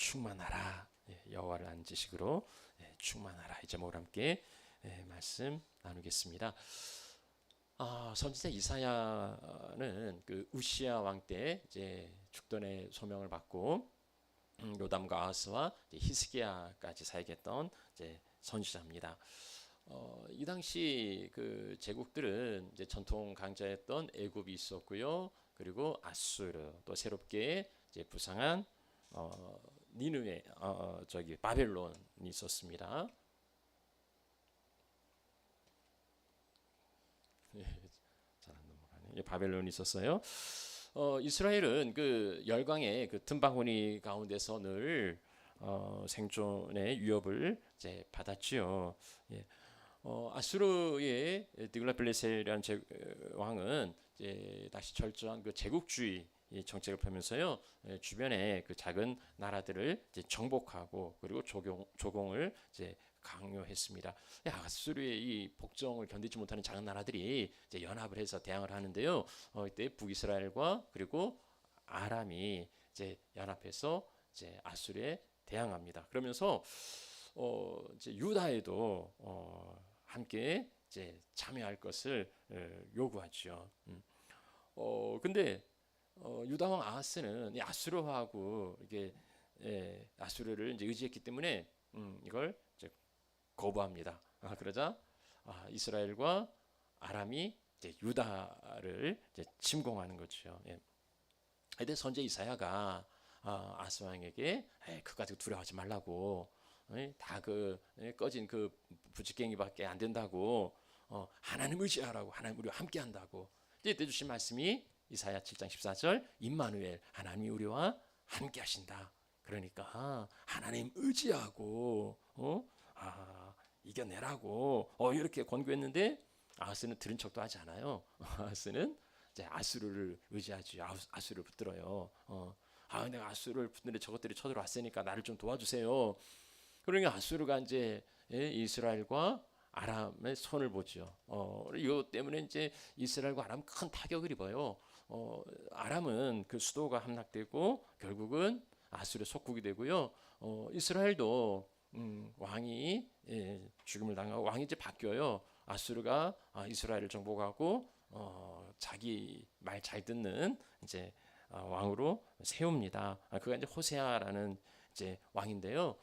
충만하라. 여호와를 아는 지식으로 충만하라. 이 제목을 함께 말씀 나누겠습니다. 선지자 이사야는 그 우시야 왕 때 이제 죽돈의 소명을 받고 요담과 아하스와 히스기야까지 사역했던 이제 선지자입니다. 이 당시 그 제국들은 이제 전통 강자였던 애굽이 있었고요. 그리고 아수르, 또 새롭게 이제 부상한 니느웨, 바벨론이 있었습니다. 잘안 넘어가네. 바벨론이 있었어요. 이스라엘은 그 열강의 그 틈바구니 가운데서 늘 생존의 위협을 이제 받았지요. 아수르의 드글라필레셀이라는 왕은 이제 다시 철저한 그 제국주의 정책을 펴면서요, 주변의 그 작은 나라들을 이제 정복하고 그리고 조공을 이제 강요했습니다. 아수르의 이 복종을 견디지 못하는 작은 나라들이 이제 연합을 해서 대항을 하는데요. 이때 북이스라엘과 그리고 아람이 이제 연합해서 이제 아수르에 대항합니다. 그러면서 이제 유다에도 함께 이제 참여할 것을 요구하죠. 근데 유다 왕 아하스는 이 아수르하고 이게 아수르를 이제 의지했기 때문에 이걸 이제 거부합니다. 그러자 이스라엘과 아람이 이제 유다를 이제 침공하는 거죠. 근데 선지자 이사야가 아하스 왕에게 그거 가지고 두려워하지 말라고, 다 그 꺼진 그 부지깽이밖에 안 된다고, 하나님 의지하라고, 하나님 우리와 함께한다고. 이때 주신 말씀이 이사야 7장 14절 임마누엘, 하나님이 우리와 함께하신다. 그러니까 하나님 의지하고 이겨내라고 이렇게 권고했는데 아하스는 들은 척도 하지 않아요. 아하스는 이제 아수르를 의지하지, 아수르를 붙들어요. 내가 아수르를 붙는데 저것들이 쳐들어왔으니까 나를 좀 도와주세요. 그러니까 아수르가 이제 이스라엘과 아람의 손을 보죠. 이것 때문에 이제 이스라엘과 아람 큰 타격을 입어요. 아람은 그 수도가 함락되고 결국은 아수르 속국이 되고요. 이스라엘도 왕이 죽음을 당하고 왕이 이제 바뀌어요. 아수르가 이스라엘을 정복하고 자기 말 잘 듣는 이제 왕으로 세웁니다. 그가 이제 호세아라는 이제 왕인데요.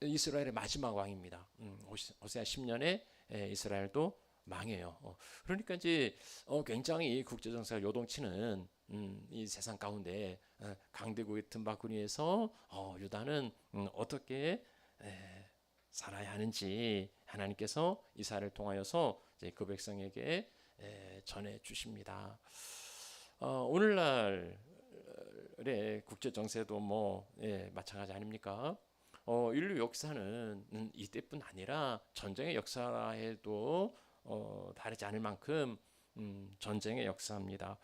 이스라엘의 마지막 왕입니다. 호세아 10년에 이스라엘도 망해요. 그러니까 이제 굉장히 국제 정세가 요동치는 이 세상 가운데 강대국의 틈바구니에서 유다는 어떻게 살아야 하는지 하나님께서 이사야를 통하여서 이제 그 백성에게 전해 주십니다. 오늘날의 국제 정세도 마찬가지 아닙니까? 인류 역사는 이때뿐 아니라 전쟁의 역사에도 다르지 않을 만큼 전쟁의 역사입니다.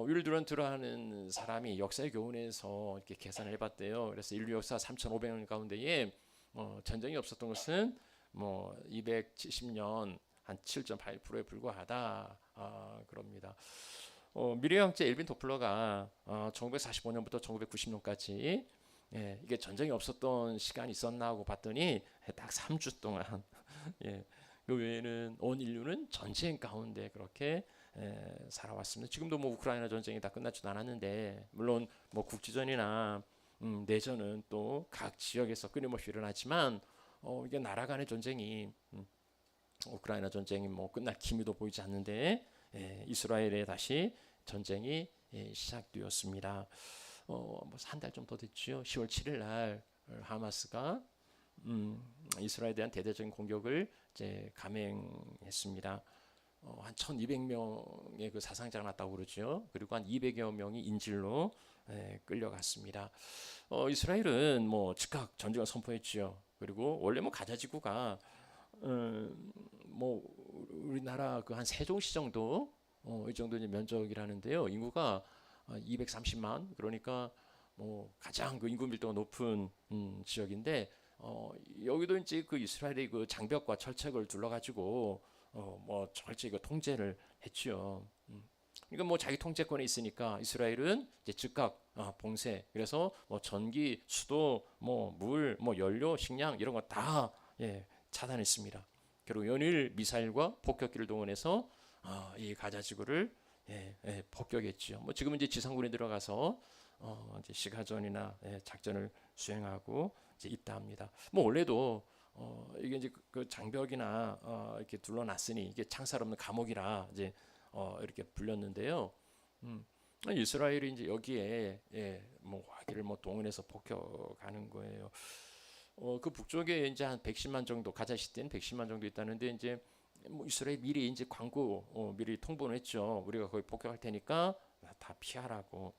윌 듀란트라는 사람이 역사의 교훈에서 이렇게 계산을 해봤대요. 그래서 인류 역사 3,500년 가운데에 전쟁이 없었던 것은 270년 한 7.8%에 불과하다 그럽니다. 미래학자 엘빈 도플러가 1945년부터 1990년까지 이게 전쟁이 없었던 시간이 있었나 하고 봤더니 딱 3주 동안 그 외에는 온 인류는 전쟁 가운데 그렇게 살아왔습니다. 지금도 우크라이나 전쟁이 다 끝나지도 않았는데, 물론 국지전이나 내전은 또 각 지역에서 끊임없이 일어나지만 이게 나라 간의 전쟁이 우크라이나 전쟁이 끝날 기미도 보이지 않는데 이스라엘에 다시 전쟁이 시작되었습니다. 한 달 좀 더 됐죠. 10월 7일 날 하마스가 이스라엘에 대한 대대적인 공격을 이제 감행했습니다. 한 1,200명의 그 사상자가 났다고 그러죠. 그리고 한 200여 명이 인질로 끌려갔습니다. 이스라엘은 즉각 전쟁을 선포했죠. 그리고 원래 가자 지구가 우리나라 그 한 세종시 정도 이 정도 이제 면적이라는데요. 인구가 230만, 그러니까 가장 그 인구 밀도가 높은 지역인데 여기도 이제 그 이스라엘의 그 장벽과 철책을 둘러가지고 철저히 그 통제를 했죠. 그러니까 뭐 자기 통제권에 있으니까 이스라엘은 이제 즉각 봉쇄. 그래서 뭐 전기, 수도, 뭐 물, 뭐 연료, 식량 이런 거 다 차단했습니다. 그리고 연일 미사일과 폭격기를 동원해서 이 가자 지구를 폭격했지요. 뭐 지금은 이제 지상군에 들어가서 이제 시가전이나 작전을 수행하고 이제 있다 합니다. 뭐 원래도 이게 이제 그 장벽이나 이렇게 둘러놨으니 이게 창살 없는 감옥이라 이제 이렇게 불렸는데요. 이스라엘이 이제 여기에 뭐 화기를 뭐 동원해서 폭격하는 거예요. 그 북쪽에 이제 한 110만 정도 가자 시대는 110만 정도 있다는데 이제 뭐 이스라엘 미리 이제 광고 미리 통보를 했죠. 우리가 거기 폭격할 테니까 다 피하라고.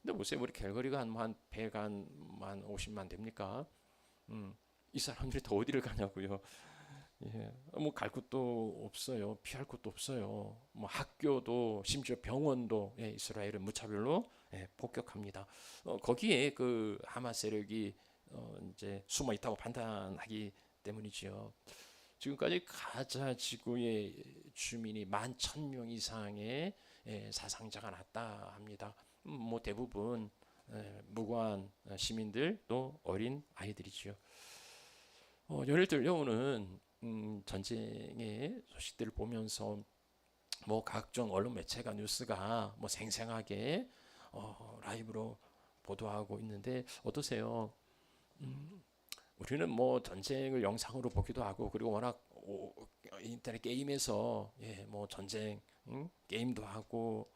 근데 보세요, 우리 갤거리가 한 100, 한 50만 됩니까? 이 사람들이 더 어디를 가냐고요. 뭐 갈 곳도 없어요. 피할 곳도 없어요. 뭐 학교도 심지어 병원도 이스라엘은 무차별로 폭격합니다. 거기에 그 하마스 세력이 이제 숨어 있다고 판단하기 때문이지요. 지금까지 가자 지구의 주민이 11,000명 이상의 사상자가 났다 합니다. 뭐 대부분 무고한 시민들 또 어린 아이들이지요. 예를 들려오는 전쟁의 소식들을 보면서 뭐 각종 언론 매체가 뉴스가 뭐 생생하게 라이브로 보도하고 있는데 어떠세요? 우리는 뭐 전쟁을 영상으로 보기도 하고 그리고 워낙 인터넷 게임에서 뭐 전쟁 게임도 하고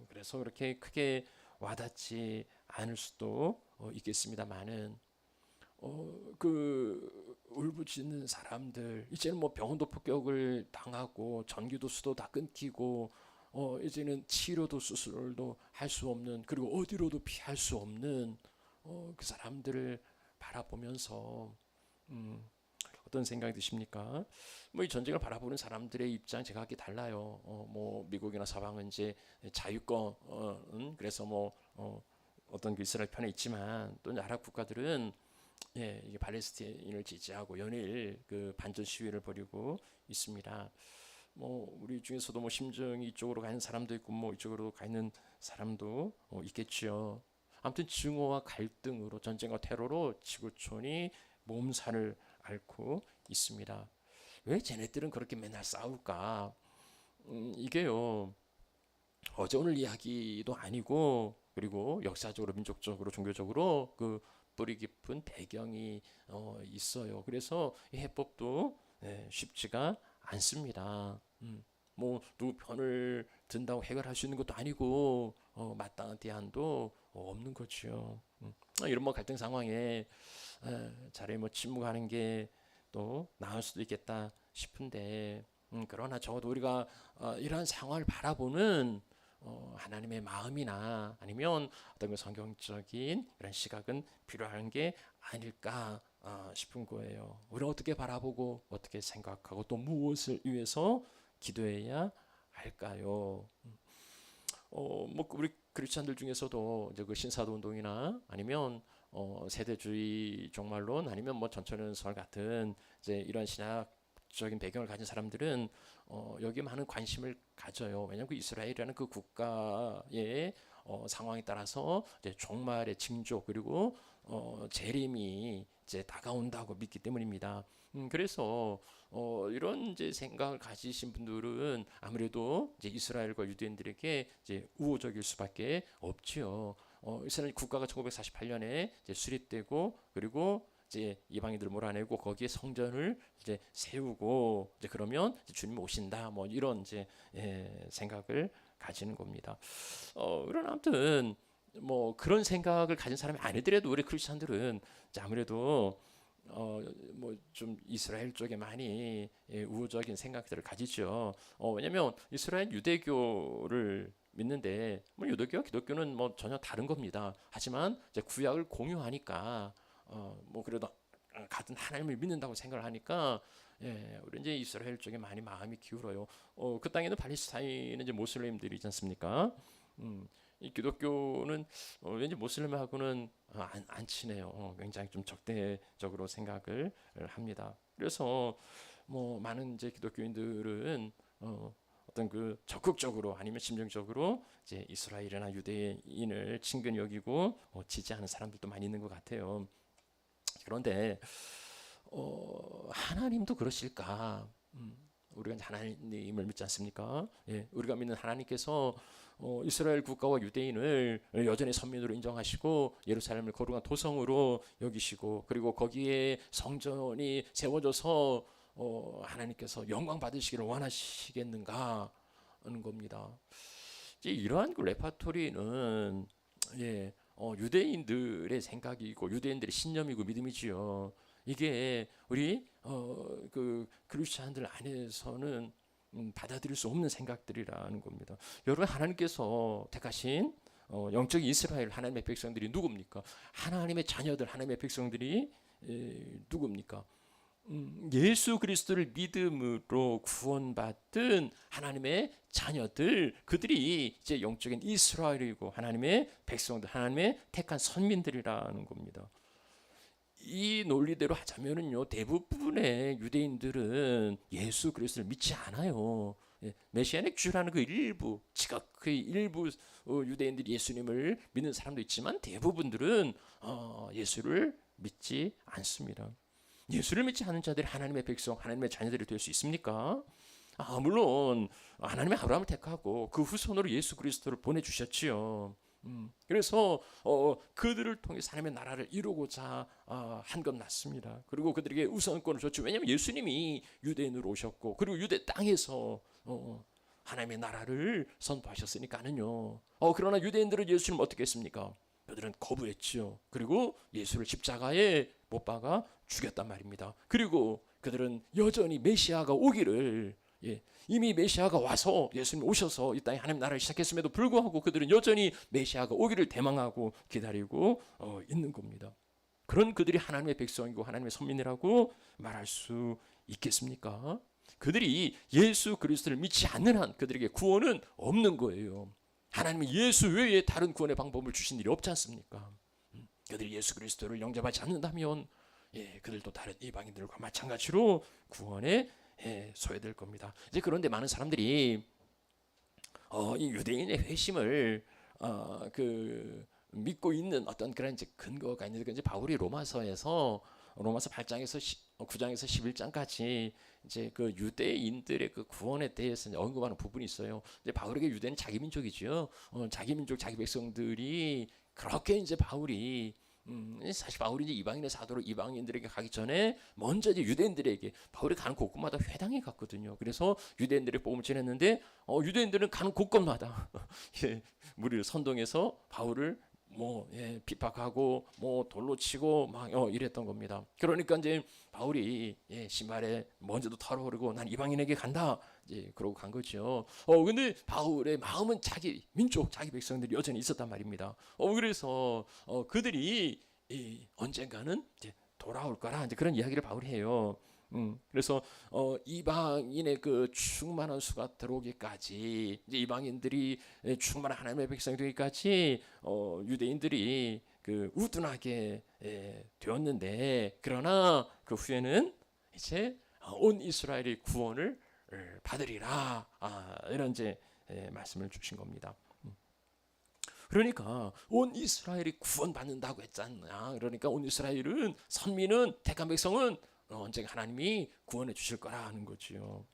그래서 그렇게 크게 와닿지 않을 수도 있겠습니다만은 그 울부짖는 사람들 이제는 뭐 병원도 폭격을 당하고 전기도 수도 다 끊기고 이제는 치료도 수술도 할 수 없는 그리고 어디로도 피할 수 없는 그 사람들을 바라보면서 어떤 생각이 드십니까? 뭐 이 전쟁을 바라보는 사람들의 입장 제가 하기 달라요. 뭐 미국이나 서방은 이제 자유권, 그래서 뭐 어떤 그 이스라엘 편에 있지만 또 아랍 국가들은 이게 팔레스타인을 지지하고 연일 그 반전 시위를 벌이고 있습니다. 뭐 우리 중에서도 뭐 심정이 이쪽으로 가는 사람도 있고 뭐 이쪽으로 가는 사람도 있겠지요. 아무튼 증오와 갈등으로 전쟁과 테러로 지구촌이 몸살을 앓고 있습니다. 왜 쟤네들은 그렇게 맨날 싸울까? 이게요. 어제 오늘 이야기도 아니고 그리고 역사적으로 민족적으로 종교적으로 그 뿌리 깊은 배경이 있어요. 그래서 이 해법도 쉽지가 않습니다. 뭐 누구 편을 든다고 해결할 수 있는 것도 아니고 마땅한 대안도 없는 거죠. 이런 뭐 갈등 상황에 차라리 뭐 침묵하는 게 또 나을 수도 있겠다 싶은데 그러나 적어도 우리가 이러한 상황을 바라보는 하나님의 마음이나 아니면 어떤 그 성경적인 이런 시각은 필요한 게 아닐까 싶은 거예요. 우리는 어떻게 바라보고 어떻게 생각하고 또 무엇을 위해서 기도해야 할까요? 뭐 우리 크리스천들 중에서도 이제 그 신사도 운동이나 아니면 세대주의 종말론 아니면 뭐 전천연설 같은 이제 이런 신학적인 배경을 가진 사람들은 여기에 많은 관심을 가져요. 왜냐하면 그 이스라엘이라는 그 국가의 상황에 따라서 이제 종말의 징조 그리고 재림이 이제 다가온다고 믿기 때문입니다. 그래서 이런 이제 생각을 가지신 분들은 아무래도 이제 이스라엘과 유대인들에게 이제 우호적일 수밖에 없지요. 이스라엘 국가가 1948년에 이제 수립되고 그리고 이제 이방인들 몰아내고 거기에 성전을 이제 세우고 이제 그러면 이제 주님 오신다 뭐 이런 이제 생각을 가지는 겁니다. 그러나 아무튼 뭐 그런 생각을 가진 사람이 아니더라도 우리 크리스천들은 아무래도 뭐 좀 이스라엘 쪽에 많이 우호적인 생각들을 가지죠. 왜냐하면 이스라엘 유대교를 믿는데 뭐 유대교와 기독교는 뭐 전혀 다른 겁니다. 하지만 이제 구약을 공유하니까 뭐 그래도 같은 하나님을 믿는다고 생각을 하니까 우리 이제 이스라엘 쪽에 많이 마음이 기울어요. 그 땅에는 팔레스타인은 이제 모슬림들이지 않습니까? 이 기독교는 왠지 모슬림하고는 안 친해요. 굉장히 좀 적대적으로 생각을 합니다. 그래서 뭐 많은 이제 기독교인들은 어떤 그 적극적으로 아니면 심정적으로 이제 이스라엘이나 유대인을 친근히 여기고 지지하는 사람들도 많이 있는 것 같아요. 그런데 하나님도 그러실까? 우리가 하나님을 믿지 않습니까? 예, 우리가 믿는 하나님께서 이스라엘 국가와 유대인을 여전히 선민으로 인정하시고 예루살렘을 거룩한 도성으로 여기시고 그리고 거기에 성전이 세워져서 하나님께서 영광 받으시기를 원하시겠는가 하는 겁니다. 이제 이러한 그 레파토리는 유대인들의 생각이고 유대인들의 신념이고 믿음이지요. 이게 우리 그 크리스천들 안에서는 받아들일 수 없는 생각들이라는 겁니다. 여러분, 하나님께서 택하신 영적 이스라엘 하나님의 백성들이 누굽니까? 하나님의 자녀들, 하나님의 백성들이 누굽니까? 예수 그리스도를 믿음으로 구원받은 하나님의 자녀들, 그들이 이제 영적인 이스라엘이고 하나님의 백성들, 하나님의 택한 선민들이라는 겁니다. 이 논리대로 하자면은요, 대부분의 유대인들은 예수 그리스도를 믿지 않아요. 메시아닉 주라는 그 일부, 지극히 일부 유대인들이 예수님을 믿는 사람도 있지만 대부분들은 예수를 믿지 않습니다. 예수를 믿지 않는 자들이 하나님의 백성, 하나님의 자녀들이 될 수 있습니까? 물론 하나님의 아브라함을 택하고 그 후손으로 예수 그리스도를 보내주셨지요. 그래서 그들을 통해서 하나님의 나라를 이루고자 한 건 맞습니다. 그리고 그들에게 우선권을 줬죠. 왜냐하면 예수님이 유대인으로 오셨고 그리고 유대 땅에서 하나님의 나라를 선포하셨으니까는요. 그러나 유대인들은 예수님을 어떻게 했습니까? 그들은 거부했지요. 그리고 예수를 십자가에 못 박아 죽였단 말입니다. 그리고 그들은 여전히 메시아가 오기를, 이미 메시아가 와서 예수님 오셔서 이 땅에 하나님 나라를 시작했음에도 불구하고 그들은 여전히 메시아가 오기를 대망하고 기다리고 있는 겁니다. 그런 그들이 하나님의 백성이고 하나님의 선민이라고 말할 수 있겠습니까? 그들이 예수 그리스도를 믿지 않는 한 그들에게 구원은 없는 거예요. 하나님은 예수 외에 다른 구원의 방법을 주신 일이 없지 않습니까? 그들이 예수 그리스도를 영접하지 않는다면 그들도 다른 이방인들과 마찬가지로 구원에 소외될 겁니다. 이제 그런데 많은 사람들이 이 유대인의 회심을 믿고 있는 어떤 그런 이제 근거가 있는데, 이제 바울이 로마서 8장에서 9장에서 11장까지 이제 그 유대인들의 그 구원에 대해서 언급하는 부분이 있어요. 이제 바울에게 유대는 자기 민족이죠. 자기 민족, 자기 백성들이 그렇게 이제 바울이 사실 바울이 이제 이방인의 사도로 이방인들에게 가기 전에 먼저 이제 유대인들에게 바울이 가는 곳곳마다 회당에 갔거든요. 그래서 유대인들의 복음을 전했는데 유대인들은 가는 곳곳마다 무리를 선동해서 바울을 핍박하고 돌로 치고 막 이랬던 겁니다. 그러니까 이제 바울이 신발에 먼지도 털어오르고 난 이방인에게 간다 이제 그러고 간 거죠. 근데 바울의 마음은 자기 민족, 자기 백성들이 여전히 있었단 말입니다. 그래서 그들이 언젠가는 이제 돌아올 거라 이제 그런 이야기를 바울이 해요. 그래서 이방인의 그 충만한 수가 들어오기까지, 이제 이방인들이 충만한 하나님의 백성이 되기까지 유대인들이 그 우둔하게 되었는데, 그러나 그 후에는 이제 온 이스라엘이 구원을 받으리라, 이런 이제 말씀을 주신 겁니다. 그러니까 온 이스라엘이 구원받는다고 했잖아. 그러니까 온 이스라엘은, 선민은, 택한 백성은 언젠가 하나님이 구원해 주실 거라는 거지요.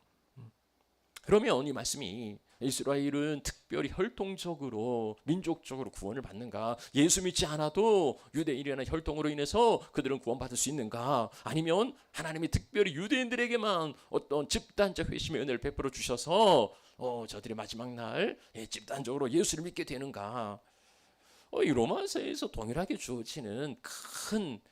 그러면 이 말씀이 이스라엘은 특별히 혈통적으로, 민족적으로 구원을 받는가? 예수 믿지 않아도 유대인이라는 혈통으로 인해서 그들은 구원받을 수 있는가? 아니면 하나님이 특별히 유대인들에게만 어떤 집단적 회심의 은혜를 베풀어 주셔서 저들의 마지막 날 집단적으로 예수를 믿게 되는가? 이 로마서에서 동일하게 주어지는 큰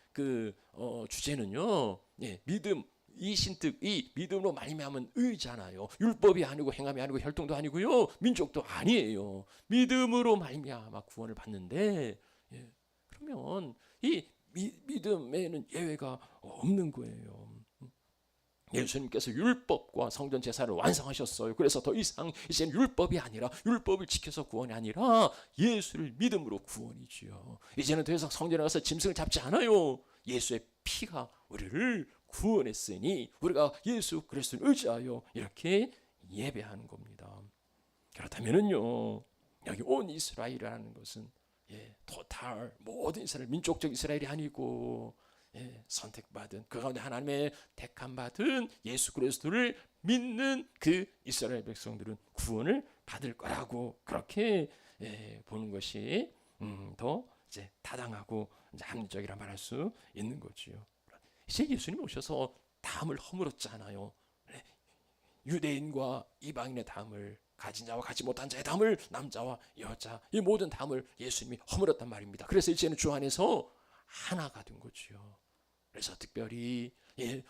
주제는요, 믿음, 이 신특, 이 믿음으로 말미암은 의잖아요. 율법이 아니고 행함이 아니고 혈통도 아니고요, 민족도 아니에요. 믿음으로 말미암아 구원을 받는데, 그러면 이 믿음에는 예외가 없는 거예요. 예수님께서 율법과 성전 제사를 완성하셨어요. 그래서 더 이상 이제는 율법이 아니라, 율법을 지켜서 구원이 아니라 예수를 믿음으로 구원이지요. 이제는 더 이상 성전에 가서 짐승을 잡지 않아요. 예수의 피가 우리를 구원했으니 우리가 예수 그리스도를 의지하여 이렇게 예배하는 겁니다. 그렇다면은요, 여기 온 이스라엘이라는 것은 토탈 모든 이스라엘, 민족적 이스라엘이 아니고 선택받은 그 가운데 하나님의 택함 받은 예수 그리스도를 믿는 그 이스라엘 백성들은 구원을 받을 거라고 그렇게 보는 것이 더 이제 타당하고 이제 합리적이라 말할 수 있는 거지요. 이제 예수님 오셔서 담을 허물었잖아요. 유대인과 이방인의 담을, 가진 자와 가지 못한 자의 담을, 남자와 여자 이 모든 담을 예수님이 허물었단 말입니다. 그래서 이제는 주 안에서 하나가 된 거지요. 그래서 특별히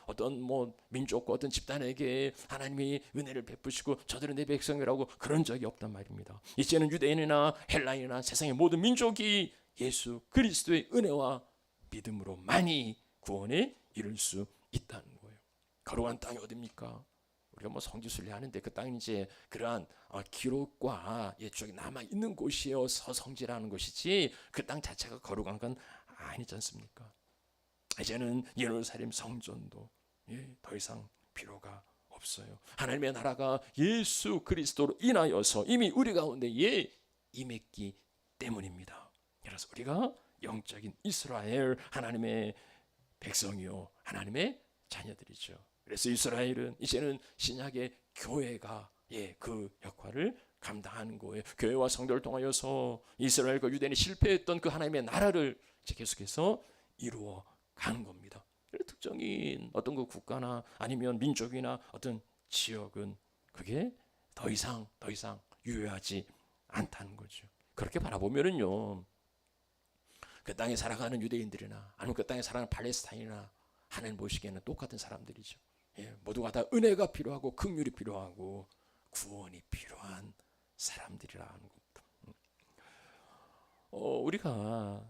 어떤 민족과 어떤 집단에게 하나님이 은혜를 베푸시고 저들은 내 백성이라고 그런 적이 없단 말입니다. 이제는 유대인이나 헬라인이나 세상의 모든 민족이 예수 그리스도의 은혜와 믿음으로만이 구원에 이룰 수 있다는 거예요. 거룩한 땅이 어딥니까? 우리가 성지순례 하는데 그 땅이 이제 그러한 기록과 추억이 남아 있는 곳이어서 성지라는 것이지 그 땅 자체가 거룩한 건 아니지 않습니까? 이제는 예루살렘 성전도 더 이상 필요가 없어요. 하나님의 나라가 예수 그리스도로 인하여서 이미 우리 가운데 임했기 때문입니다. 그래서 우리가 영적인 이스라엘, 하나님의 백성이요, 하나님의 자녀들이죠. 그래서 이스라엘은 이제는 신약의 교회가 그 역할을 감당하는 거예요. 교회와 성도를 통하여서 이스라엘과 유대인이 실패했던 그 하나님의 나라를 이제 계속해서 이루어 가는 겁니다. 특정인 어떤 그 국가나 아니면 민족이나 어떤 지역은 그게 더 이상 유효하지 않다는 거죠. 그렇게 바라보면은요, 그 땅에 살아가는 유대인들이나 아니면 그 땅에 살아가는 팔레스타인이나 하나님 보시기에는 똑같은 사람들이죠. 모두가 다 은혜가 필요하고 긍휼이 필요하고 구원이 필요한 사람들이라는 겁니다. 우리가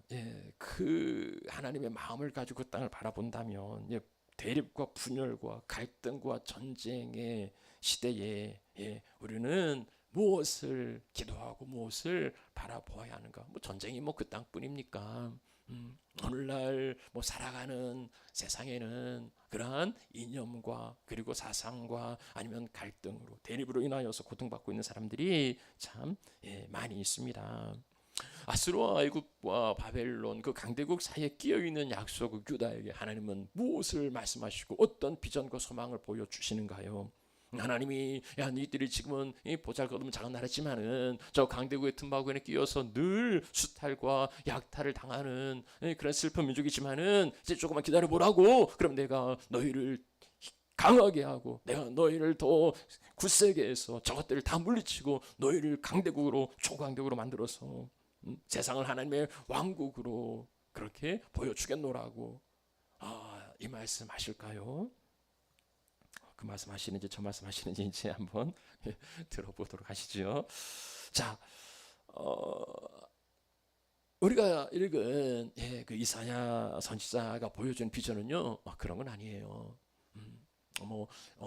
그 하나님의 마음을 가지고 그 땅을 바라본다면 대립과 분열과 갈등과 전쟁의 시대에 우리는 무엇을 기도하고 무엇을 바라보아야 하는가? 전쟁이 그 땅뿐입니까? 오늘날 살아가는 세상에는 그러한 이념과 그리고 사상과 아니면 갈등으로 대립으로 인하여서 고통받고 있는 사람들이 참 많이 있습니다. 아수르와 애굽과 바벨론 그 강대국 사이에 끼어있는 약속의 유다에게 하나님은 무엇을 말씀하시고 어떤 비전과 소망을 보여주시는가요? 하나님이 너희들이 지금은 보잘것없는 작은 나라지만은 저 강대국의 틈바구니에 끼어서 늘 수탈과 약탈을 당하는 그런 슬픈 민족이지만은 이제 조금만 기다려보라고. 그럼 내가 너희를 강하게 하고 내가 너희를 더 굳세게 해서 저것들을 다 물리치고 너희를 강대국으로 초강대국으로 만들어서 세상을 하나님의 왕국으로 그렇게 보여주겠노라고. 이 말씀 하실까요? 그 말씀 하시는지 저 말씀 하시는지 이제 한번 들어보도록 하시죠. 자, 우리가 읽은 그 이사야 선지자가 보여준 비전은요, 그런 건 아니에요.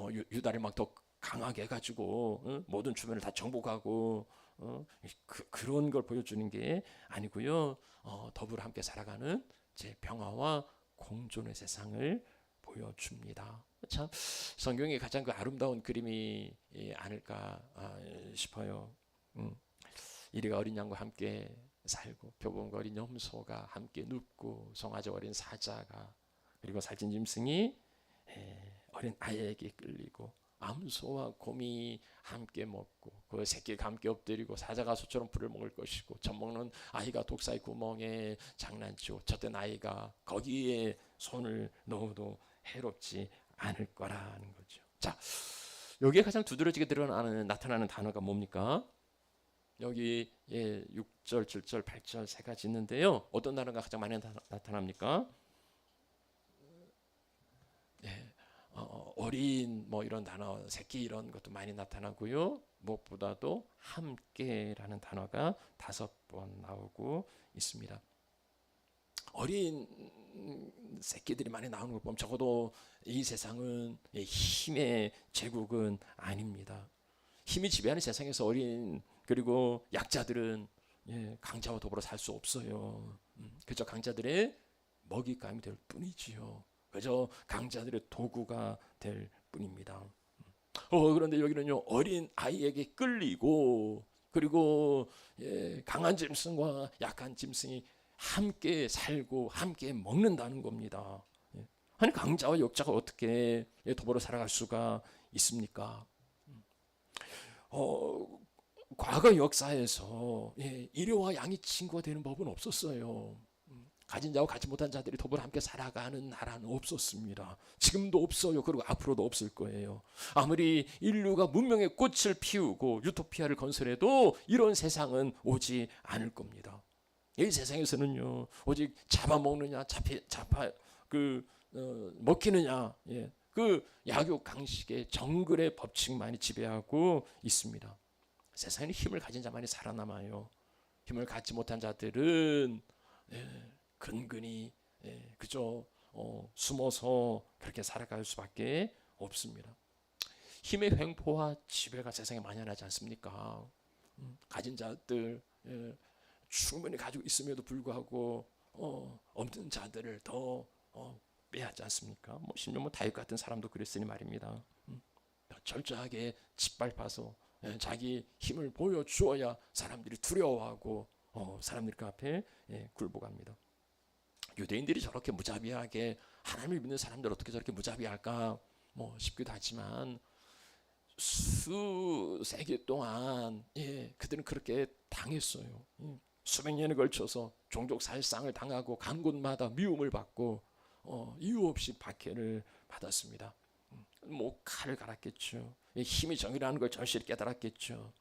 유다를 막 더 강하게 해가지고 모든 주변을 다 정복하고 그런 걸 보여주는 게 아니고요. 더불어 함께 살아가는 제 평화와 공존의 세상을 보여줍니다. 참 성경의 가장 그 아름다운 그림이 아닐까 싶어요. 이리가 어린 양과 함께 살고 표범과 어린 염소가 함께 눕고 송아지 어린 사자가 그리고 살찐 짐승이 어린 아이에게 끌리고 암소와 곰이 함께 먹고 그 새끼가 함께 엎드리고 사자가 소처럼 풀을 먹을 것이고 젖먹는 아이가 독사의 구멍에 장난치고 젖된 아이가 거기에 손을 넣어도 해롭지 않을 거라는 거죠. 자, 여기에 가장 두드러지게 나타나는 단어가 뭡니까? 여기 6절, 7절, 8절 세 가지 있는데요. 어떤 단어가 가장 많이 나타납니까? 어린 이런 단어, 새끼 이런 것도 많이 나타나고요. 무엇보다도 함께라는 단어가 5번 나오고 있습니다. 어린 새끼들이 많이 나오는 걸 보면 적어도 이 세상은 힘의 제국은 아닙니다. 힘이 지배하는 세상에서 어린 그리고 약자들은 강자와 더불어 살 수 없어요. 그저 강자들의 먹잇감이 될 뿐이지요. 그저 강자들의 도구가 될 뿐입니다. 그런데 여기는요, 어린 아이에게 끌리고, 그리고 강한 짐승과 약한 짐승이 함께 살고 함께 먹는다는 겁니다. 아니, 강자와 역자가 어떻게 더불어 살아갈 수가 있습니까? 과거 역사에서 일요와 양이 친구가 되는 법은 없었어요. 가진 자와 가지 못한 자들이 더불어 함께 살아가는 나라는 없었습니다. 지금도 없어요. 그리고 앞으로도 없을 거예요. 아무리 인류가 문명의 꽃을 피우고 유토피아를 건설해도 이런 세상은 오지 않을 겁니다. 이 세상에서는요, 오직 잡아먹느냐, 먹히느냐, 그 약육 강식의 정글의 법칙만이 지배하고 있습니다. 세상에 힘을 가진 자만이 살아남아요. 힘을 갖지 못한 자들은 근근히 그저 숨어서 그렇게 살아갈 수밖에 없습니다. 힘의 횡포와 지배가 세상에 만연하지 않습니까? 가진 자들 충분히 가지고 있음에도 불구하고 없는 자들을 더 빼앗지 않습니까? 심지어 다윗 같은 사람도 그랬으니 말입니다. 철저하게 짓밟아서 자기 힘을 보여주어야 사람들이 두려워하고 사람들 그 앞에 굴복합니다. 유대인들이 저렇게 무자비하게, 하나님을 믿는 사람들 어떻게 저렇게 무자비할까 싶기도 하지만 수세기 동안 그들은 그렇게 당했어요. 수백 년에 걸쳐서 종족 살상을 당하고 간 곳마다 미움을 받고 이유 없이 박해를 받았습니다. 칼을 갈았겠죠. 힘이 정이라는 걸 절실히 깨달았겠죠.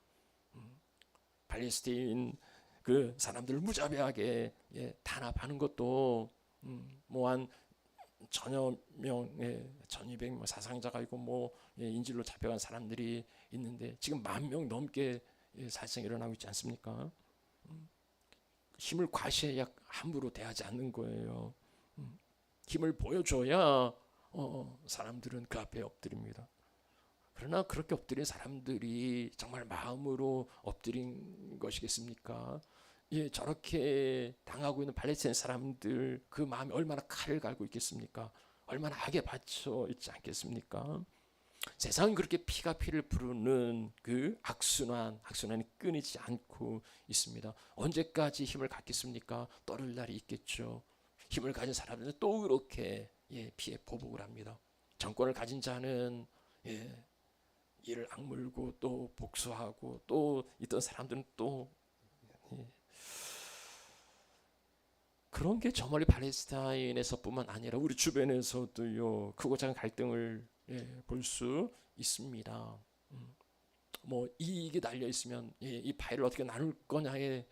팔레스타인 그 사람들을 무자비하게 탄압하는 것도 한 천여 명, 1200 사상자가 있고 인질로 잡혀간 사람들이 있는데 지금 10,000명 넘게 살생이 일어나고 있지 않습니까? 힘을 과시해야 함부로 대하지 않는 거예요. 힘을 보여줘야 사람들은 그 앞에 엎드립니다. 그러나 그렇게 엎드린 사람들이 정말 마음으로 엎드린 것이겠습니까? 저렇게 당하고 있는 팔레스타인 사람들 그 마음이 얼마나 칼을 갈고 있겠습니까? 얼마나 악에 받쳐 있지 않겠습니까? 세상은 그렇게 피가 피를 부르는 그 악순환이 끊이지 않고 있습니다. 언제까지 힘을 갖겠습니까? 떨을 날이 있겠죠. 힘을 가진 사람들은 또 그렇게 피해 보복을 합니다. 정권을 가진 자는 이를 악물고 또 복수하고 또 있던 사람들은 또 그런 게 저 멀리 팔레스타인에서뿐만 아니라 우리 주변에서도요, 크고 작은 갈등을 볼 수 있습니다. 이익이 달려 있으면 이 파일을 어떻게 나눌 거냐에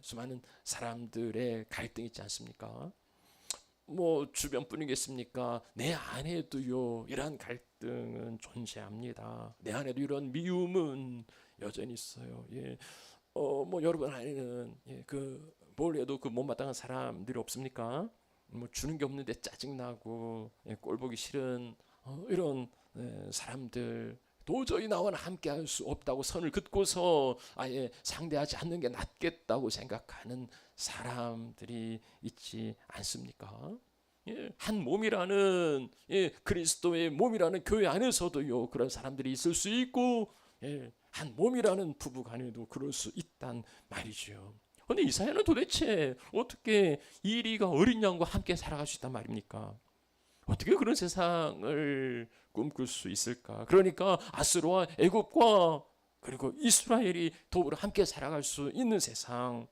수많은 사람들의 갈등이 있지 않습니까? 주변뿐이겠습니까? 내 안에도요, 이러한 갈등은 존재합니다. 내 안에도 이런 미움은 여전히 있어요. 여러분 안에는 뭘 해도 그 못마땅한 사람들이 없습니까? 주는 게 없는데 짜증나고 꼴보기 싫은 이런 사람들, 도저히 나와는 함께 할 수 없다고 선을 긋고서 아예 상대하지 않는 게 낫겠다고 생각하는 사람들이 있지 않습니까? 한 몸이라는 그리스도의 몸이라는 교회 안에서도요, 그런 사람들이 있을 수 있고 한 몸이라는 부부 간에도 그럴 수 있단 말이죠. 근데 이사야는 도대체 어떻게 이리가 어린 양과 함께 살아갈 수 있단 말입니까? 어떻게 그런 세상을 꿈꿀 수 있을까? 그러니까 아수르와 애굽과 그리고 이스라엘이 더불어 함께 살아갈 수 있는 세상,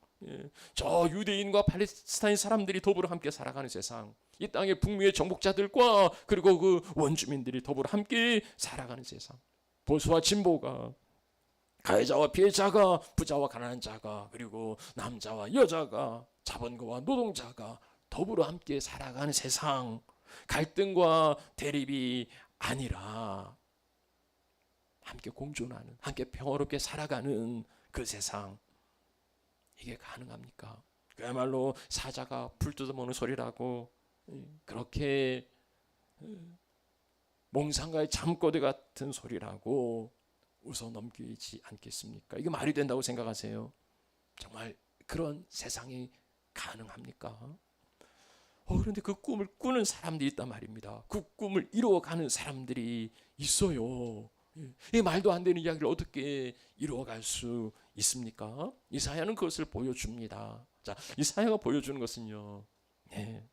저 유대인과 팔레스타인 사람들이 더불어 함께 살아가는 세상, 이 땅의 북미의 정복자들과 그리고 그 원주민들이 더불어 함께 살아가는 세상, 보수와 진보가, 가해자와 피해자가, 부자와 가난한 자가, 그리고 남자와 여자가, 자본가와 노동자가 더불어 함께 살아가는 세상, 갈등과 대립이 아니라 함께 공존하는, 함께 평화롭게 살아가는 그 세상, 이게 가능합니까? 그야말로 사자가 풀 뜯어먹는 소리라고 그렇게 몽상가의 잠꼬대 같은 소리라고 웃어 넘기지 않겠습니까? 이게 말이 된다고 생각하세요? 정말 그런 세상이 가능합니까? 그런데 그 꿈을 꾸는 사람들이 있단 말입니다. 그 꿈을 이루어가는 사람들이 있어요. 이 말도 안 되는 이야기를 어떻게 이루어갈 수 있습니까? 이사야는 그것을 보여줍니다. 자, 이사야가 보여주는 것은요, 예,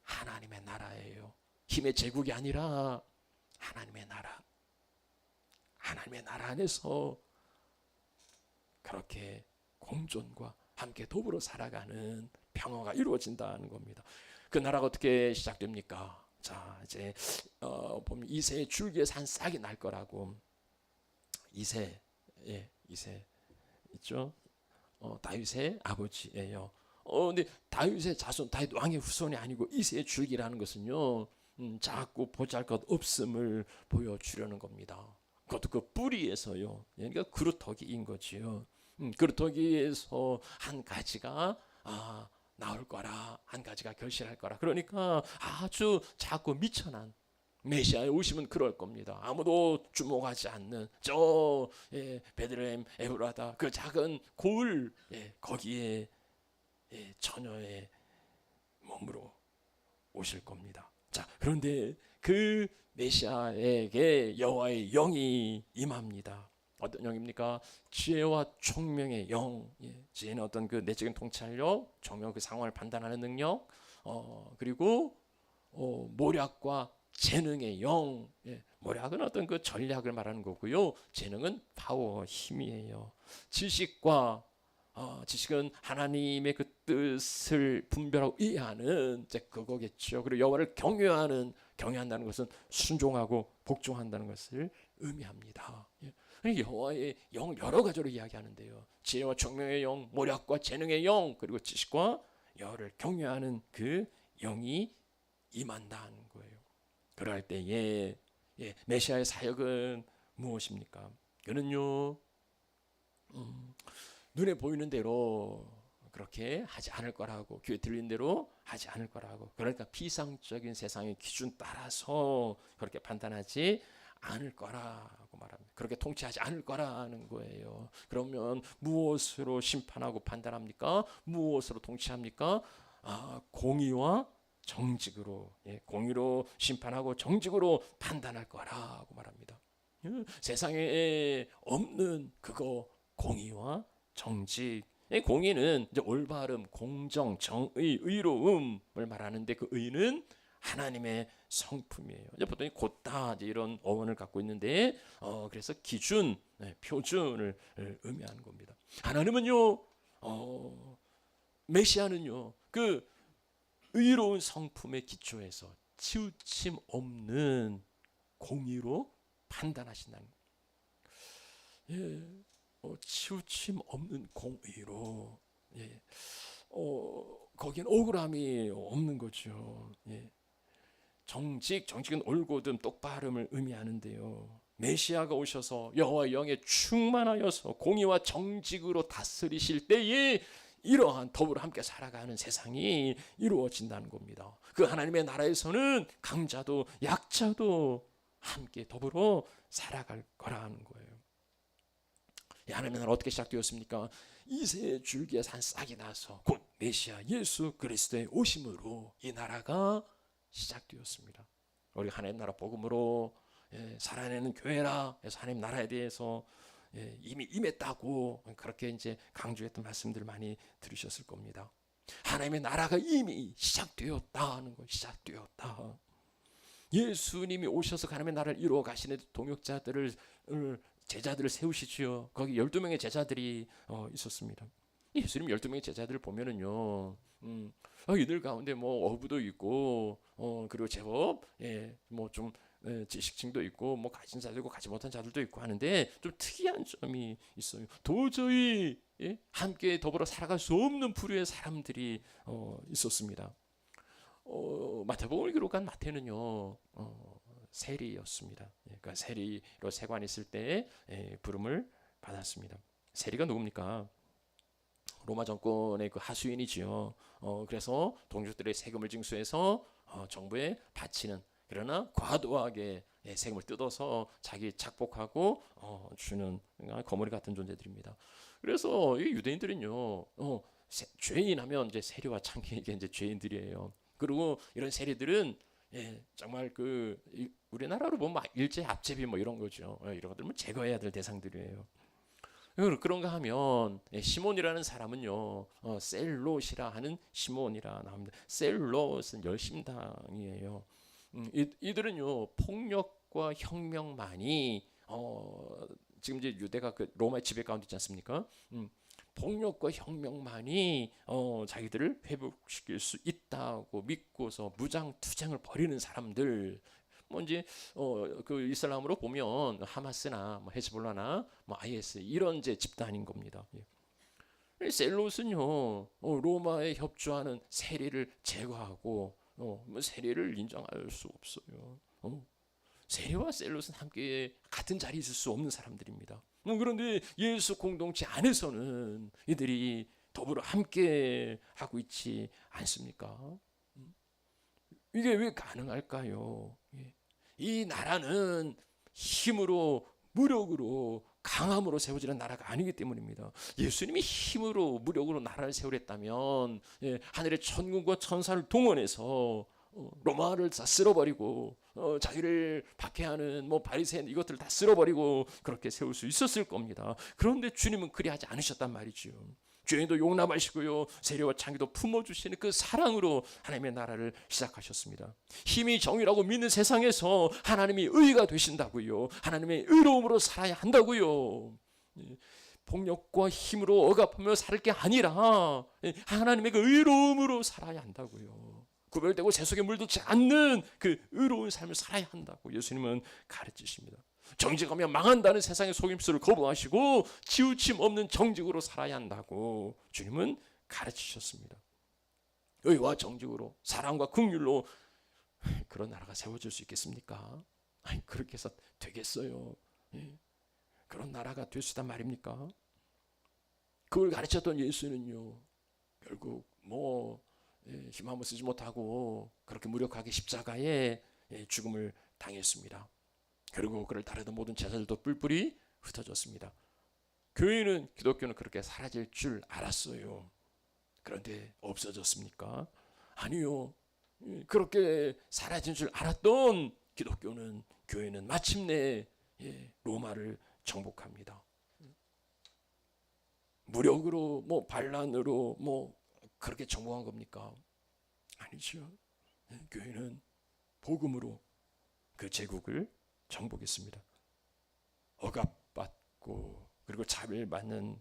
하나님의 나라예요. 힘의 제국이 아니라 하나님의 나라. 하나님의 나라 안에서 그렇게 공존과 함께 더불어 살아가는 평화가 이루어진다는 겁니다. 그 나라가 어떻게 시작됩니까? 자, 이제 보면 이새의 줄기에서 한 싹이 날 거라고. 이새, 예, 이새 있죠? 다윗의 아버지예요. 근데 다윗의 자손, 다윗 왕의 후손이 아니고 이새의 줄기라는 것은요, 작고 보잘것없음을 보여주려는 겁니다. 그것도 그 뿌리에서요. 그러니까 그루터기인 거지요. 그루터기에서 한 가지가 나올 거라, 한 가지가 결실할 거라. 그러니까 아주 작고 미천한 메시아에 오시면 그럴 겁니다. 아무도 주목하지 않는 저 베들레헴 에브라다 그 작은 고을 거기에 처녀의 몸으로 오실 겁니다. 자, 그런데 그 메시아에게 여호와의 영이 임합니다. 어떤 영입니까? 지혜와 총명의 영. 지혜는 어떤 그 내적인 통찰력, 총명 그 상황을 판단하는 능력, 그리고 모략과 재능의 영. 모략은 어떤 그 전략을 말하는 거고요. 재능은 파워, 힘이에요. 지식과 지식은 하나님의 그 뜻을 분별하고 이해하는 이제 그거겠죠. 그리고 여호와를 경외한다는 것은 순종하고 복종한다는 것을 의미합니다. 여호와의 영 여러 가지로 이야기하는데요. 지혜와 총명의 영, 모략과 재능의 영, 그리고 지식과 여호와를 경외하는 그 영이 임한다는 거예요. 그럴 때에 메시아의 사역은 무엇입니까? 그는요, 눈에 보이는 대로 그렇게 하지 않을 거라고, 귀에 들리는 대로 하지 않을 거라고. 그러니까 비상적인 세상의 기준 따라서 그렇게 판단하지 않을 거라고 말합니다. 그렇게 통치하지 않을 거라는 거예요. 그러면 무엇으로 심판하고 판단합니까? 무엇으로 통치합니까? 공의와 정직으로, 공의로 심판하고 정직으로 판단할 거라고 말합니다. 세상에 없는 그거 공의와 정직. 공의는 이제 올바름, 공정, 정의, 의로움을 말하는데 그 의는 하나님의 성품이에요. 이제 보통 곧다 이런 어원을 갖고 있는데 그래서 기준, 표준을 의미하는 겁니다. 하나님은요, 메시아는요, 그 의로운 성품의 기초에서 치우침 없는 공의로 판단하신다는 거예요. 치우침 없는 공의로, 거기엔 억울함이 없는 거죠. 정직은 올곧음, 똑바름을 의미하는데요. 메시아가 오셔서 여호와의 영에 충만하여서 공의와 정직으로 다스리실 때에 이러한 더불어 함께 살아가는 세상이 이루어진다는 겁니다. 그 하나님의 나라에서는 강자도 약자도 함께 더불어 살아갈 거라는 거예요. 하나님의 나라 어떻게 시작되었습니까? 이새의 줄기에서 한 싹이 나서 곧 메시아 예수 그리스도의 오심으로 이 나라가 시작되었습니다. 우리 하나님 나라 복음으로 살아내는 교회라 해서 하나님 나라에 대해서 이미 임했다고 그렇게 이제 강조했던 말씀들을 많이 들으셨을 겁니다. 하나님의 나라가 이미 시작되었다는 거, 시작되었다. 예수님이 오셔서 하나님의 나라를 이루어 가시는 제자들을 세우시지요. 거기 12명의 제자들이 있었습니다. 예수님 12명의 제자들을 보면은요, 이들 가운데 뭐 어부도 있고, 그리고 제법 뭐 좀 지식층도 있고, 뭐 가진 자들고 가지 못한 자들도 있고 하는데 좀 특이한 점이 있어요. 도저히 함께 더불어 살아갈 수 없는 부류의 사람들이 있었습니다. 마태복음을 기록한 마태는요, 세리였습니다. 그러니까 세리로 세관 있을 때 부름을 받았습니다. 세리가 누굽니까? 로마 정권의 그 하수인이지요. 그래서 동족들의 세금을 징수해서 정부에 바치는, 그러나 과도하게 세금을 뜯어서 자기 착복하고 주는 거머리 같은 존재들입니다. 그래서 이 유대인들은요, 죄인하면 이제 세리와 창기에게 이제 죄인들이에요. 그리고 이런 세리들은 정말 우리나라로 보면 일제 압제비 뭐 이런 거죠. 이런 것들 제거해야 될 대상들이에요. 그런가 하면 시몬이라는 사람은요, 셀롯이라 하는 시몬이라 나옵니다. 셀롯은 열심당이에요. 이들은요 폭력과 혁명만이 지금 이제 유대가 로마의 지배 가운데 있지 않습니까? 폭력과 혁명만이 자기들을 회복시킬 수 있다고 믿고서 무장투쟁을 벌이는 사람들. 뭐 이제 그 이슬람으로 보면 하마스나 뭐 헤즈볼라나 뭐 IS 이런 이제 집단인 겁니다. 셀롯은요 로마에 협조하는 세리를 제거하고 뭐 세리를 인정할 수 없어요. 세리와 셀롯은 함께 같은 자리에 있을 수 없는 사람들입니다. 그런데 예수 공동체 안에서는 이들이 더불어 함께 하고 있지 않습니까? 이게 왜 가능할까요? 이 나라는 힘으로 무력으로 강함으로 세워지는 나라가 아니기 때문입니다. 예수님이 힘으로 무력으로 나라를 세우랬다면 하늘의 천군과 천사를 동원해서 로마를 다 쓸어버리고 자기를 박해하는 뭐 바리새인 이것들을 다 쓸어버리고 그렇게 세울 수 있었을 겁니다. 그런데 주님은 그리하지 않으셨단 말이죠. 죄인도 용납하시고요 세리와 창기도 품어주시는 그 사랑으로 하나님의 나라를 시작하셨습니다. 힘이 정의라고 믿는 세상에서 하나님이 의가 되신다고요. 하나님의 의로움으로 살아야 한다고요. 폭력과 힘으로 억압하며 살 게 아니라 하나님의 그 의로움으로 살아야 한다고요. 구별되고 세속에 물들지 않는 그 의로운 삶을 살아야 한다고 예수님은 가르치십니다. 정직하면 망한다는 세상의 속임수를 거부하시고 치우침 없는 정직으로 살아야 한다고 주님은 가르치셨습니다. 의와 정직으로 사랑과 긍휼로 그런 나라가 세워질 수 있겠습니까? 아니, 그렇게 해서 되겠어요? 그런 나라가 될 수 있단 말입니까? 그걸 가르쳤던 예수는요 결국 힘 한번 쓰지 못하고 그렇게 무력하게 십자가에 죽음을 당했습니다. 그리고 그를 따르던 모든 제자들도 뿔뿔이 흩어졌습니다. 기독교는 그렇게 사라질 줄 알았어요. 그런데 없어졌습니까? 아니요. 그렇게 사라진 줄 알았던 교회는 마침내 로마를 정복합니다. 무력으로 반란으로 그렇게 정복한 겁니까? 아니죠. 교회는 복음으로 그 제국을 정복했습니다. 억압받고 그리고 차별받는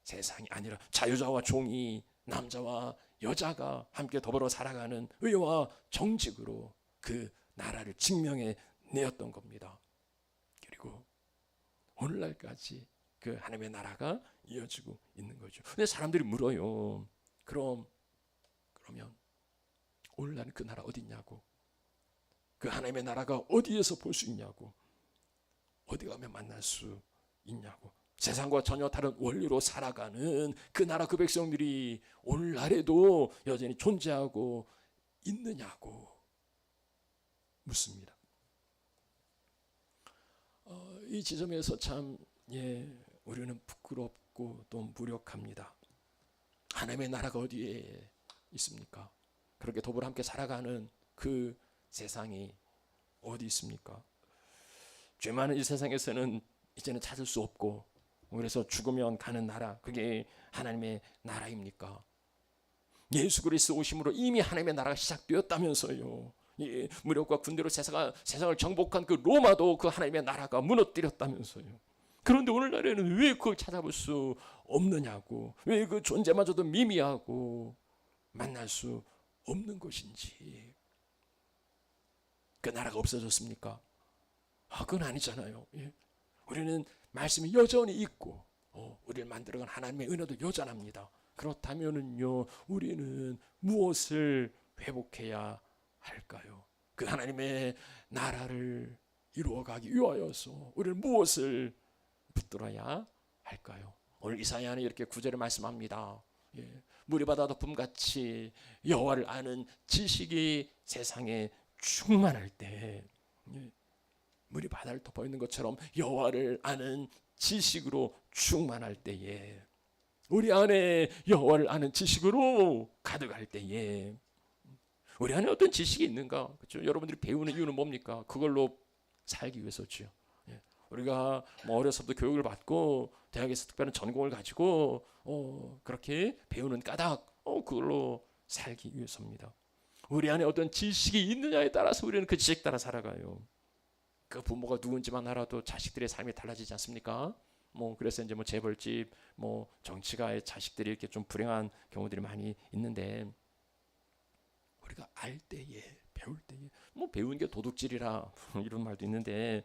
세상이 아니라 자유자와 종이 남자와 여자가 함께 더불어 살아가는 의와 정직으로 그 나라를 증명해 내었던 겁니다. 그리고 오늘날까지 그 하나님의 나라가 이어지고 있는 거죠. 근데 사람들이 물어요. 그러면 오늘날은 그 나라 어디 있냐고, 그 하나님의 나라가 어디에서 볼 수 있냐고, 어디 가면 만날 수 있냐고. 세상과 전혀 다른 원리로 살아가는 그 나라 그 백성들이 오늘날에도 여전히 존재하고 있느냐고 묻습니다. 이 지점에서 참 우리는 부끄럽고 또 무력합니다. 하나님의 나라가 어디에 있습니까? 그렇게 더불어 함께 살아가는 그 세상이 어디 있습니까? 죄 많은 이 세상에서는 이제는 찾을 수 없고, 그래서 죽으면 가는 나라, 그게 하나님의 나라입니까? 예수 그리스도 오심으로 이미 하나님의 나라가 시작되었다면서요. 무력과 군대로 세상을 정복한 그 로마도 그 하나님의 나라가 무너뜨렸다면서요. 그런데 오늘날에는 왜 그걸 찾아볼 수 없느냐고, 왜 그 존재마저도 미미하고 만날 수 없는 것인지. 그 나라가 없어졌습니까? 그건 아니잖아요. 우리는 말씀이 여전히 있고 우리를 만들어간 하나님의 은혜도 여전합니다. 그렇다면은요 우리는 무엇을 회복해야 할까요? 그 하나님의 나라를 이루어가기 위하여서 우리는 무엇을 붙들어야 할까요? 오늘 이사야는 이렇게 9절에 말씀합니다. 물이 바다 덮음같이 여호와를 아는 지식이 세상에 충만할 때, 물이 바다를 덮어 있는 것처럼 여호와를 아는 지식으로 충만할 때에, 우리 안에 여호와를 아는 지식으로 가득할 때에 우리 안에 어떤 지식이 있는가? 그렇죠? 여러분들이 배우는 이유는 뭡니까? 그걸로 살기 위해서죠. 예. 우리가 뭐 어려서부터 교육을 받고 대학에서 특별한 전공을 가지고 그렇게 배우는 까닭 그걸로 살기 위해서입니다. 우리 안에 어떤 지식이 있느냐에 따라서 우리는 그 지식 따라 살아가요. 그 부모가 누군지만 알아도 자식들의 삶이 달라지지 않습니까? 뭐 그래서 이제 뭐 재벌집, 뭐 정치가의 자식들이 이렇게 좀 불행한 경우들이 많이 있는데, 우리가 알 때에, 배울 때에, 뭐 배우는 게 도둑질이라 이런 말도 있는데,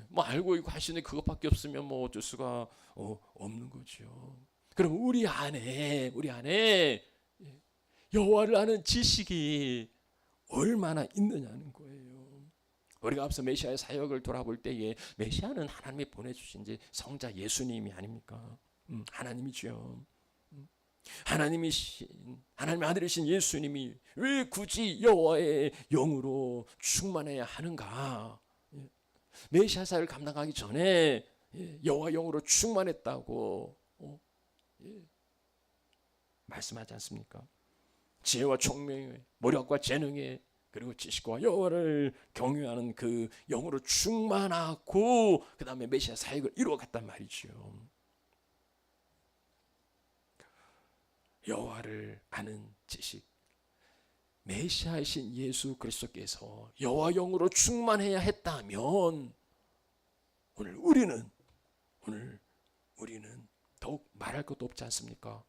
뭐 알고 있고 할 수 있는 그것밖에 없으면 뭐 어쩔 수가 없는 거죠. 그럼 우리 안에 여호와를 아는 지식이 얼마나 있느냐는 거예요. 우리가 앞서 메시아의 사역을 돌아볼 때에 메시아는 하나님이 보내주신 이제 성자 예수님이 아닙니까? 하나님이죠. 하나님의 아들이신 예수님이 왜 굳이 여호와의 영으로 충만해야 하는가? 메시아 사역을 감당하기 전에 여호와 영으로 충만했다고 말씀하지 않습니까? 지혜와 총명에, 모략과 재능에, 그리고 지식과 여호와를 경외하는 그 영으로 충만하고 그 다음에 메시아 사역을 이루어갔단 말이죠. 여호와를 아는 지식, 메시아이신 예수 그리스도께서 여호와 영으로 충만해야 했다면 오늘 우리는 더욱 말할 것도 없지 않습니까?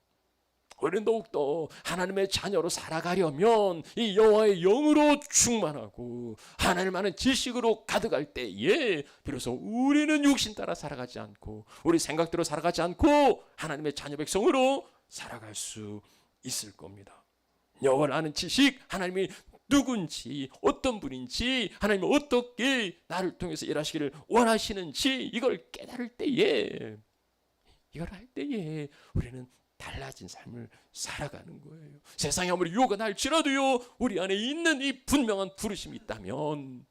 우리는 더욱더 하나님의 자녀로 살아가려면 이 여호와의 영으로 충만하고 하나님 아는 지식으로 가득할 때에 비로소 우리는 육신 따라 살아가지 않고 우리 생각대로 살아가지 않고 하나님의 자녀 백성으로 살아갈 수 있을 겁니다. 여호와를 아는 지식, 하나님이 누군지, 어떤 분인지, 하나님이 어떻게 나를 통해서 일하시기를 원하시는지 이걸 깨달을 때에, 이걸 할 때에 우리는 달라진 삶을 살아가는 거예요. 세상에 아무리 유혹가 날지라도요, 우리 안에 있는 이 분명한 부르심이 있다면,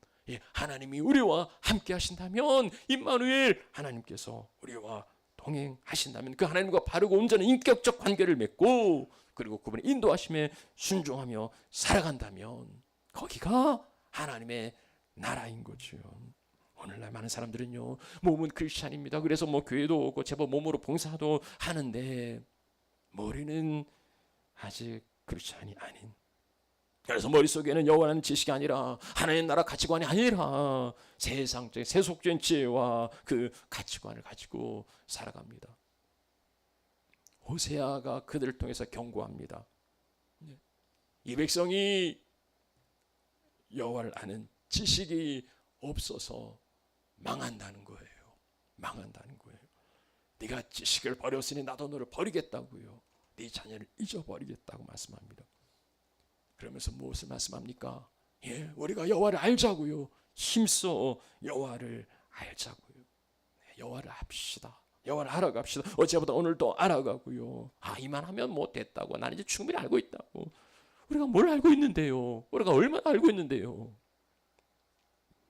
하나님이 우리와 함께 하신다면, 임마누엘 하나님께서 우리와 동행하신다면 그 하나님과 바르고 온전한 인격적 관계를 맺고 그리고 그분의 인도하심에 순종하며 살아간다면 거기가 하나님의 나라인 거죠. 오늘날 많은 사람들은요, 몸은 크리스찬입니다. 그래서 뭐 교회도 오고 제법 몸으로 봉사도 하는데 머리는 아직 크리스찬이 아닌, 그래서 머릿속에는 여호와라는 지식이 아니라 하나님의 나라 가치관이 아니라 세상적인 세속적인 지혜와 그 가치관을 가지고 살아갑니다. 호세아가 그들을 통해서 경고합니다. 이 백성이 여호와를 아는 지식이 없어서 망한다는 거예요. 망한다는 거예요. 네가 지식을 버렸으니 나도 너를 버리겠다고요. 네 자녀를 잊어버리겠다고 말씀합니다. 그러면서 무엇을 말씀합니까? 우리가 여호와를 알자고요. 힘써 여호와를 알자고요. 여호와를 합시다. 여호와를 알아갑시다. 어제보다 오늘 더 알아가고요. 이만하면 뭐 됐다고. 나는 이제 충분히 알고 있다고. 우리가 뭘 알고 있는데요? 우리가 얼마나 알고 있는데요?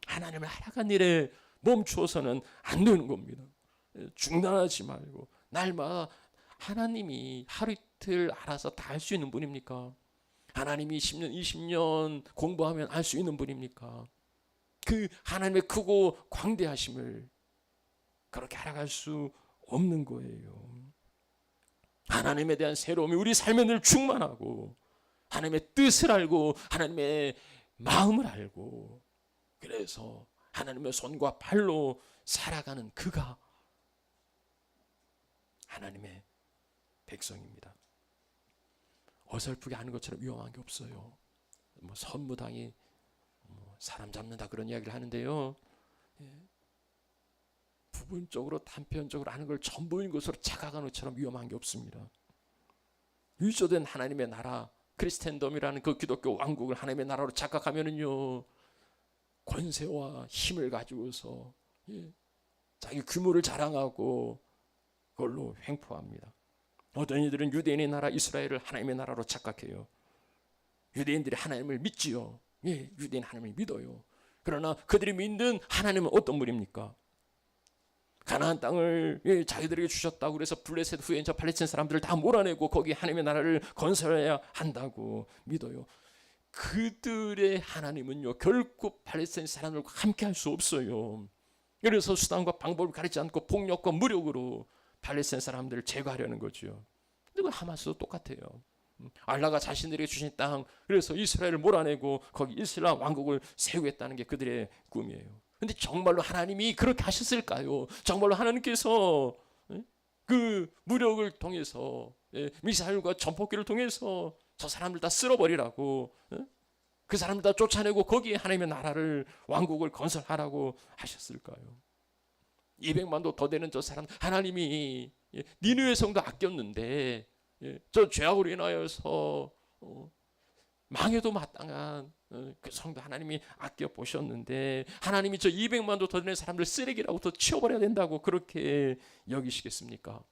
하나님을 알아간 일에 멈추어서는 안 되는 겁니다. 중단하지 말고 날마다 하나님이 하루 이틀 알아서 다 할 수 있는 분입니까? 하나님이 10년, 20년 공부하면 알 수 있는 분입니까? 그 하나님의 크고 광대하심을 그렇게 알아갈 수 없는 거예요. 하나님에 대한 새로움이 우리 삶에 늘 충만하고 하나님의 뜻을 알고 하나님의 마음을 알고 그래서 하나님의 손과 발로 살아가는 그가 하나님의 백성입니다. 어설프게 하는 것처럼 위험한 게 없어요. 뭐 선무당이 사람 잡는다 그런 이야기를 하는데요. 부분적으로 단편적으로 하는 걸 전부인 것으로 착각하는 것처럼 위험한 게 없습니다. 유조된 하나님의 나라 크리스텐덤이라는 그 기독교 왕국을 하나님의 나라로 착각하면은요, 권세와 힘을 가지고서 자기 규모를 자랑하고 그걸로 횡포합니다. 어떤 이들은 유대인의 나라 이스라엘을 하나님의 나라로 착각해요. 유대인들이 하나님을 믿지요. 유대인 하나님을 믿어요. 그러나 그들이 믿는 하나님은 어떤 분입니까? 가나안 땅을 자기들에게 주셨다고 그래서 블레셋 후에 저 팔레스타인 사람들을 다 몰아내고 거기 하나님의 나라를 건설해야 한다고 믿어요. 그들의 하나님은요 결코 팔레스타인 사람들과 함께 할 수 없어요. 그래서 수단과 방법을 가리지 않고 폭력과 무력으로 팔레스타인 사람들을 제거하려는 거죠. 근데 하마스도 똑같아요. 알라가 자신들에게 주신 땅, 그래서 이스라엘을 몰아내고 거기 이슬람 왕국을 세우겠다는 게 그들의 꿈이에요. 근데 정말로 하나님이 그렇게 하셨을까요? 정말로 하나님께서 그 무력을 통해서 미사일과 전폭기를 통해서 저 사람들 다 쓸어버리라고, 그 사람들 다 쫓아내고 거기에 하나님의 나라를, 왕국을 건설하라고 하셨을까요? 200만도 더 되는 저 사람, 하나님이 니느웨 성도 아꼈는데 저 죄악으로 인하여서 망해도 마땅한 그 성도 하나님이 아껴 보셨는데, 하나님이 저 200만도 더 되는 사람들 쓰레기라고 더 치워버려야 된다고 그렇게 여기시겠습니까?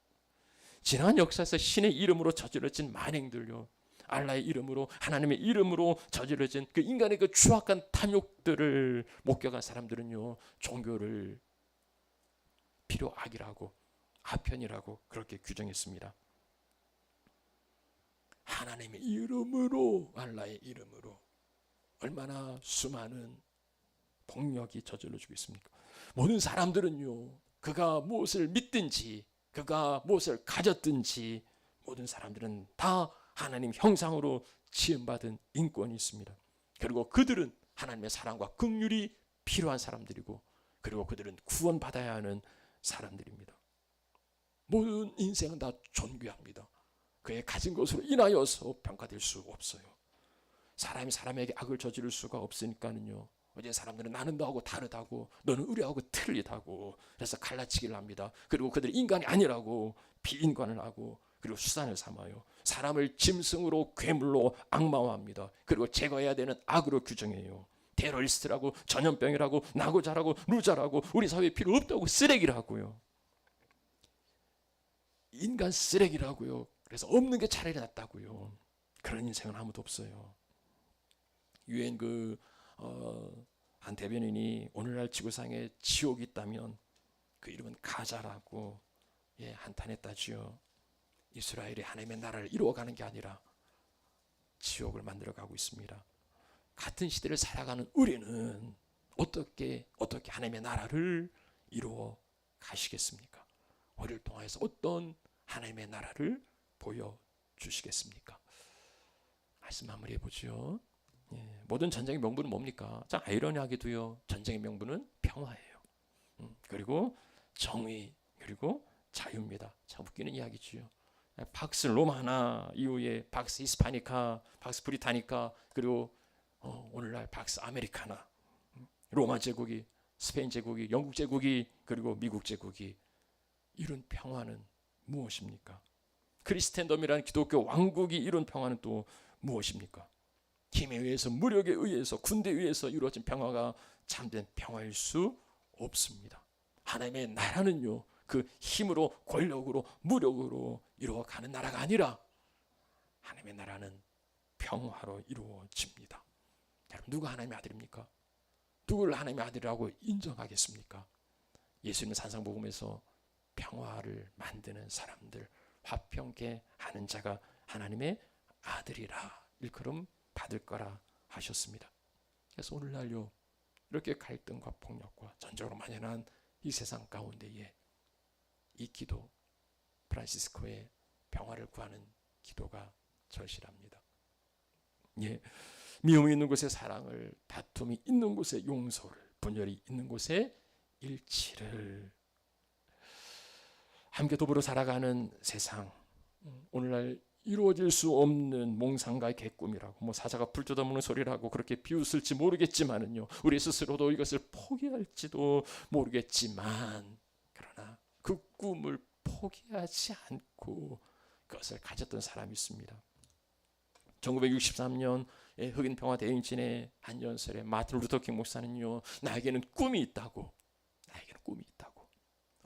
지난 역사에서 신의 이름으로 저질러진 만행들요, 알라의 이름으로, 하나님의 이름으로 저질러진 그 인간의 그 추악한 탐욕들을 목격한 사람들은요, 종교를 필요악이라고, 아편이라고 그렇게 규정했습니다. 하나님의 이름으로, 알라의 이름으로 얼마나 수많은 폭력이 저질러지고 있습니까? 모든 사람들은요, 그가 무엇을 믿든지, 그가 무엇을 가졌든지, 모든 사람들은 다 하나님 형상으로 지음받은 인권이 있습니다. 그리고 그들은 하나님의 사랑과 긍휼이 필요한 사람들이고, 그리고 그들은 구원받아야 하는 사람들입니다. 모든 인생은 다 존귀합니다. 그의 가진 것으로 인하여서 평가될 수 없어요. 사람이 사람에게 악을 저지를 수가 없으니까는요, 어제 사람들은 나는 너하고 다르다고, 너는 우리하고 틀리다고, 그래서 갈라치기를 합니다. 그리고 그들이 인간이 아니라고 비인간을 하고, 그리고 수단을 삼아요. 사람을 짐승으로, 괴물로 악마화합니다. 그리고 제거해야 되는 악으로 규정해요. 테러리스트라고, 전염병이라고, 나고자라고, 루자라고, 우리 사회에 필요 없다고, 쓰레기라고요. 인간 쓰레기라고요. 그래서 없는 게 차라리 낫다고요. 그런 인생은 아무도 없어요. 유엔 한 대변인이 오늘날 지구상에 지옥이 있다면 그 이름은 가자라고 한탄했다지요. 이스라엘이 하나님의 나라를 이루어가는 게 아니라 지옥을 만들어가고 있습니다. 같은 시대를 살아가는 우리는 어떻게 하나님의 나라를 이루어 가시겠습니까? 우리를 통해서 어떤 하나님의 나라를 보여주시겠습니까? 말씀 마무리해 보죠. 모든 전쟁의 명분은 뭡니까? 자, 아이러니하게도요, 전쟁의 명분은 평화예요. 그리고 정의, 그리고 자유입니다. 참 웃기는 이야기지요. 박스 로마나 이후에 박스 히스파니카, 박스 브리타니카, 그리고 오늘날 박스 아메리카나, 로마 제국이, 스페인 제국이, 영국 제국이, 그리고 미국 제국이 이룬 평화는 무엇입니까? 크리스텐덤이라는 기독교 왕국이 이룬 평화는 또 무엇입니까? 힘에 의해서, 무력에 의해서, 군대에 의해서 이루어진 평화가 참된 평화일 수 없습니다. 하나님의 나라는요, 그 힘으로, 권력으로, 무력으로 이루어가는 나라가 아니라 하나님의 나라는 평화로 이루어집니다. 여러분, 누가 하나님의 아들입니까? 누구를 하나님의 아들이라고 인정하겠습니까? 예수님은 산상복음에서 평화를 만드는 사람들, 화평케 하는 자가 하나님의 아들이라 일컬음 받을 거라 하셨습니다. 그래서 오늘날요, 이렇게 갈등과 폭력과 전쟁으로 만연한 이 세상 가운데에 이 기도, 프란시스코의 평화를 구하는 기도가 절실합니다. 미움이 있는 곳에 사랑을, 다툼이 있는 곳에 용서를, 분열이 있는 곳에 일치를, 함께 더불어 살아가는 세상, 오늘날 이루어질 수 없는 몽상가의 개꿈이라고, 사자가 불 뜯어먹는 소리라고 그렇게 비웃을지 모르겠지만은요, 우리 스스로도 이것을 포기할지도 모르겠지만, 그러나 그 꿈을 포기하지 않고 그것을 가졌던 사람이 있습니다. 1963년 흑인 평화 대행진의 한전설의 마틴 루터킹 목사는요, 나에게는 꿈이 있다고,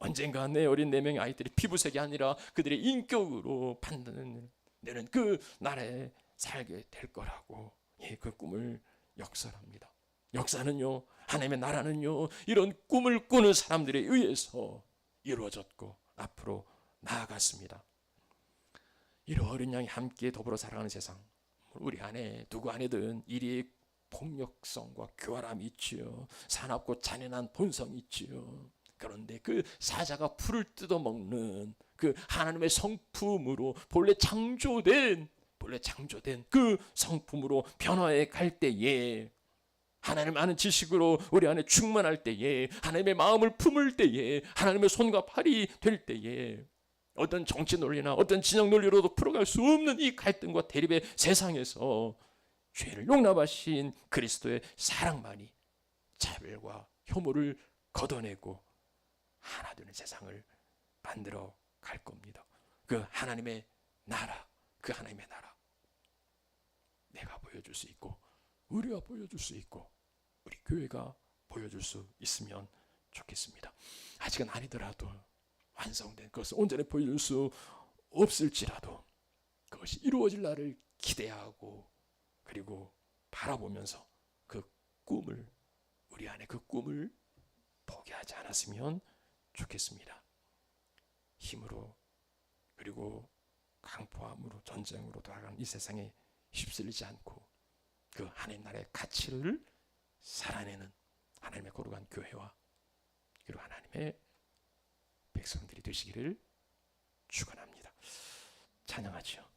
언젠가 내 어린 4명의 아이들이 피부색이 아니라 그들의 인격으로 판단하는 그 나라에 살게 될 거라고, 그 꿈을 역설합니다. 역사는요, 하나님의 나라는요, 이런 꿈을 꾸는 사람들에 의해서 이루어졌고 앞으로 나아갔습니다. 이런 어린 양이 함께 더불어 살아가는 세상, 우리 안에 누구 안에든 이리 폭력성과 교활함이 있지요. 사납고 잔인한 본성이 있지요. 그런데 그 사자가 풀을 뜯어먹는 그 하나님의 성품으로 본래 창조된 그 성품으로 변화해 갈 때에, 하나님 아는 지식으로 우리 안에 충만할 때에, 하나님의 마음을 품을 때에, 하나님의 손과 팔이 될 때에, 어떤 정치 논리나 어떤 진영 논리로도 풀어갈 수 없는 이 갈등과 대립의 세상에서 죄를 용납하신 그리스도의 사랑만이 차별과 혐오를 걷어내고 하나 되는 세상을 만들어 갈 겁니다. 그 하나님의 나라, 그 하나님의 나라, 내가 보여줄 수 있고, 우리가 보여줄 수 있고, 우리 교회가 보여줄 수 있으면 좋겠습니다. 아직은 아니더라도, 완성된 것을 온전히 보여줄 수 없을지라도 그것이 이루어질 날을 기대하고, 그리고 바라보면서 그 꿈을, 우리 안에 그 꿈을 포기하지 않았으면 좋겠습니다. 힘으로 그리고 강포함으로 전쟁으로 돌아가는 이 세상에 휩쓸리지 않고 그 하나님 나라의 가치를 살아내는 하나님의 거룩한 교회와 그리고 하나님의 백성들이 되시기를 축원합니다. 찬양하죠.